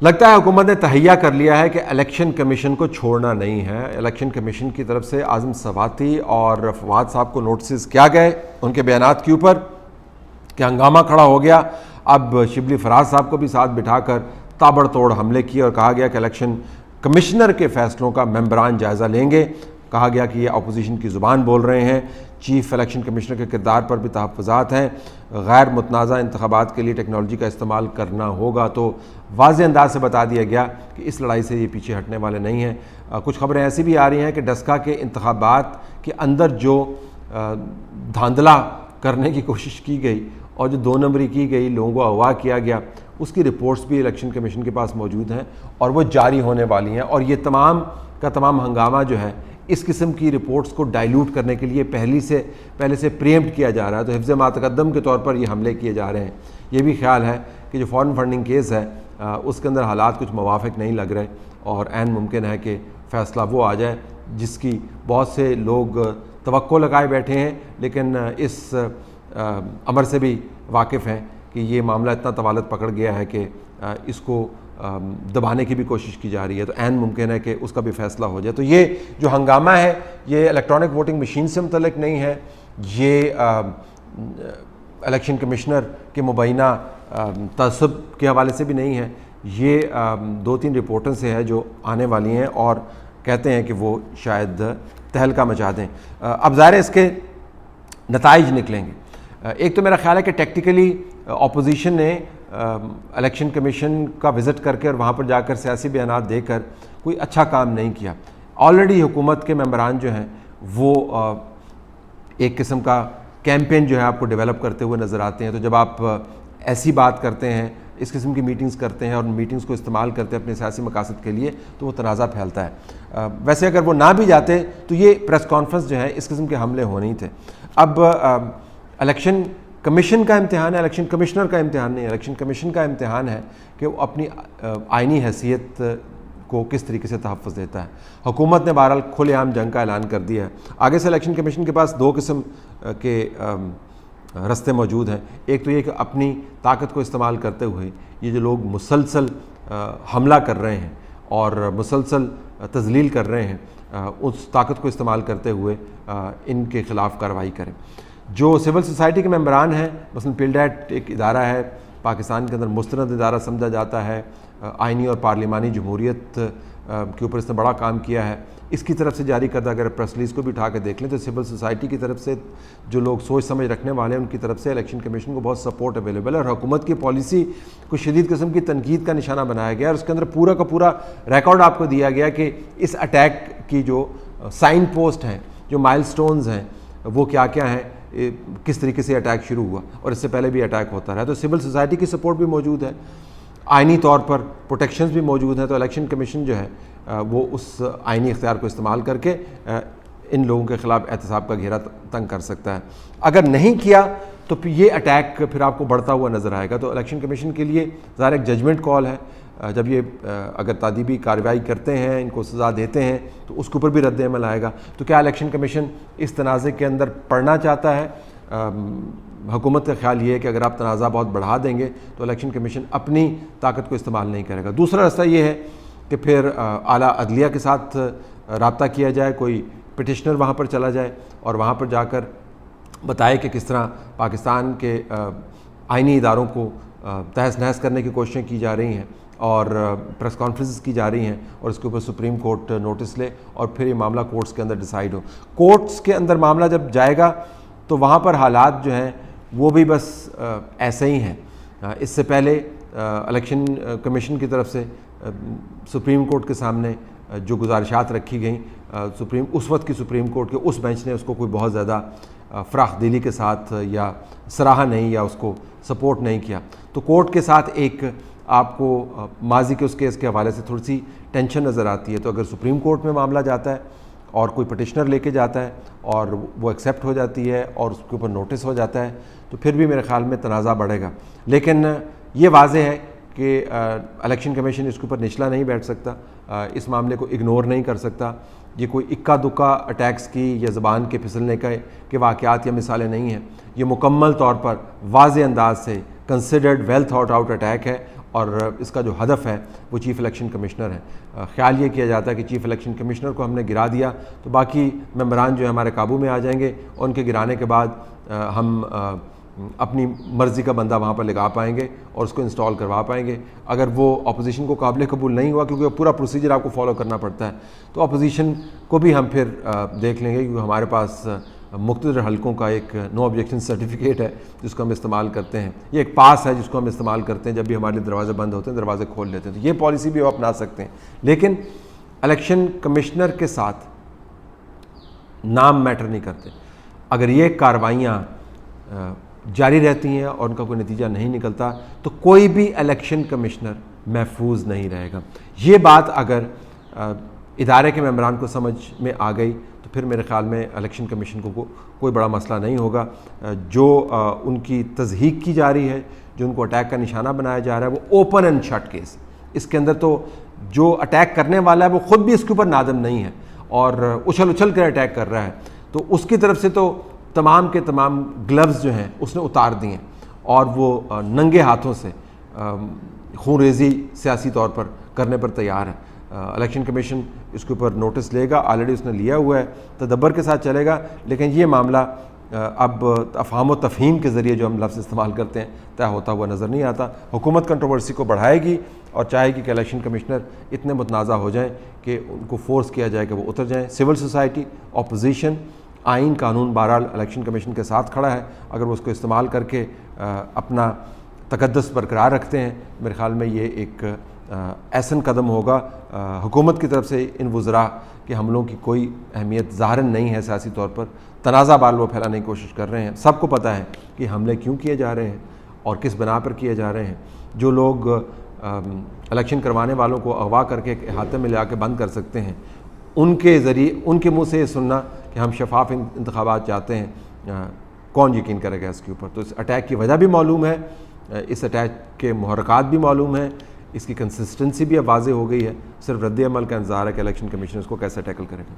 لگتا ہے حکومت نے تہیہ کر لیا ہے کہ الیکشن کمیشن کو چھوڑنا نہیں ہے. الیکشن کمیشن کی طرف سے اعظم سواتی اور فواد صاحب کو نوٹسز کیا گئے ان کے بیانات کے اوپر کہ ہنگامہ کھڑا ہو گیا. اب شبلی فراز صاحب کو بھی ساتھ بٹھا کر تابڑ توڑ حملے کیے اور کہا گیا کہ الیکشن کمشنر کے فیصلوں کا ممبران جائزہ لیں گے. کہا گیا کہ یہ اپوزیشن کی زبان بول رہے ہیں. چیف الیکشن کمشنر کے کردار پر بھی تحفظات ہیں. غیر متنازع انتخابات کے لیے ٹیکنالوجی کا استعمال کرنا ہوگا. تو واضح انداز سے بتا دیا گیا کہ اس لڑائی سے یہ پیچھے ہٹنے والے نہیں ہیں. کچھ خبریں ایسی بھی آ رہی ہیں کہ ڈسکا کے انتخابات کے اندر جو دھاندلا کرنے کی کوشش کی گئی اور جو 2 نمبری کی گئی، لوگوں کو اغوا کیا گیا، اس کی رپورٹس بھی الیکشن کمیشن کے پاس موجود ہیں اور وہ جاری ہونے والی ہیں. اور یہ تمام کا تمام ہنگامہ جو ہے اس قسم کی رپورٹس کو ڈائیلوٹ کرنے کے لیے پہلے سے پریمپٹ کیا جا رہا ہے. تو حفظ ما تقدم کے طور پر یہ حملے کیے جا رہے ہیں. یہ بھی خیال ہے کہ جو فارن فنڈنگ کیس ہے اس کے اندر حالات کچھ موافق نہیں لگ رہے اور عین ممکن ہے کہ فیصلہ وہ آ جائے جس کی بہت سے لوگ توقع لگائے بیٹھے ہیں، لیکن اس امر سے بھی واقف ہیں کہ یہ معاملہ اتنا طوالت پکڑ گیا ہے کہ اس کو دبانے کی بھی کوشش کی جا رہی ہے. تو عین ممکن ہے کہ اس کا بھی فیصلہ ہو جائے. تو یہ جو ہنگامہ ہے یہ الیکٹرانک ووٹنگ مشین سے متعلق نہیں ہے، یہ الیکشن کمشنر کے مبینہ تعصب کے حوالے سے بھی نہیں ہے. یہ 2-3 رپورٹوں سے ہے جو آنے والی ہیں اور کہتے ہیں کہ وہ شاید تہلکہ مچا دیں. اب ظاہر ہے اس کے نتائج نکلیں گے. ایک تو میرا خیال ہے کہ ٹیکٹیکلی اپوزیشن نے الیکشن کمیشن کا وزٹ کر کے اور وہاں پر جا کر سیاسی بیانات دے کر کوئی اچھا کام نہیں کیا. آلریڈی حکومت کے ممبران جو ہیں وہ ایک قسم کا کیمپین جو ہے آپ کو ڈیولپ کرتے ہوئے نظر آتے ہیں. تو جب آپ ایسی بات کرتے ہیں، اس قسم کی میٹنگز کرتے ہیں اور میٹنگز کو استعمال کرتے ہیں اپنے سیاسی مقاصد کے لیے، تو وہ تنازع پھیلتا ہے. ویسے اگر وہ نہ بھی جاتے تو یہ پریس کانفرنس جو ہے اس قسم کے حملے ہونے ہی تھے. اب الیکشن کمیشن کا امتحان ہے، الیکشن کمشنر کا امتحان نہیں ہے. الیکشن کمیشن کا امتحان ہے کہ وہ اپنی آئینی حیثیت کو کس طریقے سے تحفظ دیتا ہے. حکومت نے بہرحال کھلے عام جنگ کا اعلان کر دیا ہے. آگے سے الیکشن کمیشن کے پاس 2 قسم کے رستے موجود ہیں. ایک تو یہ کہ اپنی طاقت کو استعمال کرتے ہوئے یہ جو لوگ مسلسل حملہ کر رہے ہیں اور مسلسل تذلیل کر رہے ہیں، اس طاقت کو استعمال کرتے ہوئے ان کے خلاف کارروائی کریں. جو سول سوسائٹی کے ممبران ہیں، مثلا پیلڈیٹ ایک ادارہ ہے پاکستان کے اندر مستند ادارہ سمجھا جاتا ہے، آئینی اور پارلیمانی جمہوریت کے اوپر اس نے بڑا کام کیا ہے. اس کی طرف سے جاری کردہ اگر پریس ریلیز کو بھی اٹھا کے دیکھ لیں تو سول سوسائٹی کی طرف سے جو لوگ سوچ سمجھ رکھنے والے ہیں ان کی طرف سے الیکشن کمیشن کو بہت سپورٹ اویلیبل ہے اور حکومت کی پالیسی کو شدید قسم کی تنقید کا نشانہ بنایا گیا. اور اس کے اندر پورا کا پورا ریکارڈ آپ کو دیا گیا کہ اس اٹیک کی جو سائن پوسٹ ہیں، جو مائل سٹونز ہیں، وہ کیا کیا ہیں، کس طریقے سے اٹیک شروع ہوا اور اس سے پہلے بھی اٹیک ہوتا رہا. تو سول سوسائٹی کی سپورٹ بھی موجود ہے، آئینی طور پر پروٹیکشنز بھی موجود ہیں. تو الیکشن کمیشن جو ہے وہ اس آئینی اختیار کو استعمال کر کے ان لوگوں کے خلاف احتساب کا گھیرا تنگ کر سکتا ہے. اگر نہیں کیا تو یہ اٹیک پھر آپ کو بڑھتا ہوا نظر آئے گا. تو الیکشن کمیشن کے لیے ظاہر ایک ججمنٹ کال ہے. جب یہ اگر تعدیبی کارروائی کرتے ہیں، ان کو سزا دیتے ہیں، تو اس کے اوپر بھی رد عمل آئے گا. تو کیا الیکشن کمیشن اس تنازع کے اندر پڑنا چاہتا ہے؟ حکومت کا خیال یہ ہے کہ اگر آپ تنازع بہت بڑھا دیں گے تو الیکشن کمیشن اپنی طاقت کو استعمال نہیں کرے گا. دوسرا راستہ یہ ہے کہ پھر اعلیٰ عدلیہ کے ساتھ رابطہ کیا جائے، کوئی پٹیشنر وہاں پر چلا جائے اور وہاں پر جا کر بتائے کہ کس طرح پاکستان کے آئینی اداروں کو تہس نہس کرنے کی کوششیں کی جا رہی ہیں اور پریس کانفرنسز کی جا رہی ہیں اور اس کے اوپر سپریم کورٹ نوٹس لے اور پھر یہ معاملہ کورٹس کے اندر ڈیسائیڈ ہو. کورٹس کے اندر معاملہ جب جائے گا تو وہاں پر حالات جو ہیں وہ بھی بس ایسے ہی ہیں. اس سے پہلے الیکشن کمیشن کی طرف سے سپریم کورٹ کے سامنے جو گزارشات رکھی گئیں، اس وقت کی سپریم کورٹ کے اس بینچ نے اس کو کوئی بہت زیادہ فراخ دلی کے ساتھ یا سراہا نہیں یا اس کو سپورٹ نہیں کیا. تو کورٹ کے ساتھ ایک آپ کو ماضی کے اس کیس کے حوالے سے تھوڑی سی ٹینشن نظر آتی ہے. تو اگر سپریم کورٹ میں معاملہ جاتا ہے اور کوئی پٹیشنر لے کے جاتا ہے اور وہ ایکسیپٹ ہو جاتی ہے اور اس کے اوپر نوٹس ہو جاتا ہے تو پھر بھی میرے خیال میں تنازع بڑھے گا. لیکن یہ واضح ہے کہ الیکشن کمیشن اس کے اوپر نچلا نہیں بیٹھ سکتا، اس معاملے کو اگنور نہیں کر سکتا. یہ کوئی اکا دکا اٹیکس کی یا زبان کے پھسلنے کے واقعات یا مثالیں نہیں ہیں. یہ مکمل طور پر واضح انداز سے considered well thought out attack ہے اور اس کا جو ہدف ہے وہ چیف الیکشن کمشنر ہے۔ خیال یہ کیا جاتا ہے کہ چیف الیکشن کمشنر کو ہم نے گرا دیا تو باقی ممبران جو ہے ہمارے قابو میں آ جائیں گے، اور ان کے گرانے کے بعد ہم اپنی مرضی کا بندہ وہاں پر لگا پائیں گے اور اس کو انسٹال کروا پائیں گے۔ اگر وہ اپوزیشن کو قابل قبول نہیں ہوا، کیونکہ پورا پروسیجر آپ کو فالو کرنا پڑتا ہے، تو اپوزیشن کو بھی ہم پھر دیکھ لیں گے، کیونکہ ہمارے پاس مقتدر حلقوں کا ایک نو آبجیکشن سرٹیفکیٹ ہے جس کو ہم استعمال کرتے ہیں، یہ ایک پاس ہے جس کو ہم استعمال کرتے ہیں جب بھی ہمارے دروازے بند ہوتے ہیں، دروازے کھول لیتے ہیں، تو یہ پالیسی بھی وہ اپنا سکتے ہیں۔ لیکن الیکشن کمشنر کے ساتھ نام میٹر نہیں کرتے۔ اگر یہ کارروائیاں جاری رہتی ہیں اور ان کا کوئی نتیجہ نہیں نکلتا تو کوئی بھی الیکشن کمشنر محفوظ نہیں رہے گا۔ یہ بات اگر ادارے کے ممبران کو سمجھ میں آ گئی تو پھر میرے خیال میں الیکشن کمیشن کو کوئی بڑا مسئلہ نہیں ہوگا۔ جو ان کی تضحیک کی جا رہی ہے، جو ان کو اٹیک کا نشانہ بنایا جا رہا ہے، وہ اوپن اینڈ شٹ کیس، اس کے اندر تو جو اٹیک کرنے والا ہے وہ خود بھی اس کے اوپر نادم نہیں ہے اور اچھل کر اٹیک کر رہا ہے، تو اس کی طرف سے تو تمام کے تمام گلوز جو ہیں اس نے اتار دیے ہیں اور وہ ننگے ہاتھوں سے خون ریزی سیاسی طور پر کرنے پر تیار ہے۔ الیکشن کمیشن اس کے اوپر نوٹس لے گا، آلریڈی اس نے لیا ہوا ہے، تدبر کے ساتھ چلے گا، لیکن یہ معاملہ اب افہام و تفہیم کے ذریعے جو ہم لفظ استعمال کرتے ہیں طے ہوتا ہوا نظر نہیں آتا۔ حکومت کنٹروورسی کو بڑھائے گی اور چاہے گی کہ الیکشن کمشنر اتنے متنازع ہو جائیں کہ ان کو فورس کیا جائے کہ وہ اتر جائیں۔ سول سوسائٹی، اپوزیشن، آئین قانون بہرحال الیکشن کمیشن کے ساتھ کھڑا ہے، اگر وہ اس کو استعمال کر کے اپنا تقدس برقرار رکھتے ہیں، میرے خیال میں یہ ایک ایسن قدم ہوگا حکومت کی طرف سے ان وزراء کے حملوں کی کوئی اہمیت ظاہراً نہیں ہے سیاسی طور پر، تنازع بال وہ پھیلانے کی کوشش کر رہے ہیں، سب کو پتہ ہے کہ حملے کیوں کیے جا رہے ہیں اور کس بنا پر کیے جا رہے ہیں۔ جو لوگ الیکشن کروانے والوں کو اغوا کر کے ایک احاطے میں لے کے بند کر سکتے ہیں، ان کے ذریعے ان کے منہ سے یہ سننا کہ ہم شفاف انتخابات چاہتے ہیں، کون یقین کرے گا اس کے اوپر؟ تو اس اٹیک کی وجہ بھی معلوم ہے، اس اٹیک کے محرکات بھی معلوم ہیں، اس کی کنسسٹنسی بھی اب واضح ہو گئی ہے، صرف رد عمل کا انتظار ہے کہ الیکشن کمیشن اس کو کیسے ٹیکل کرے گا۔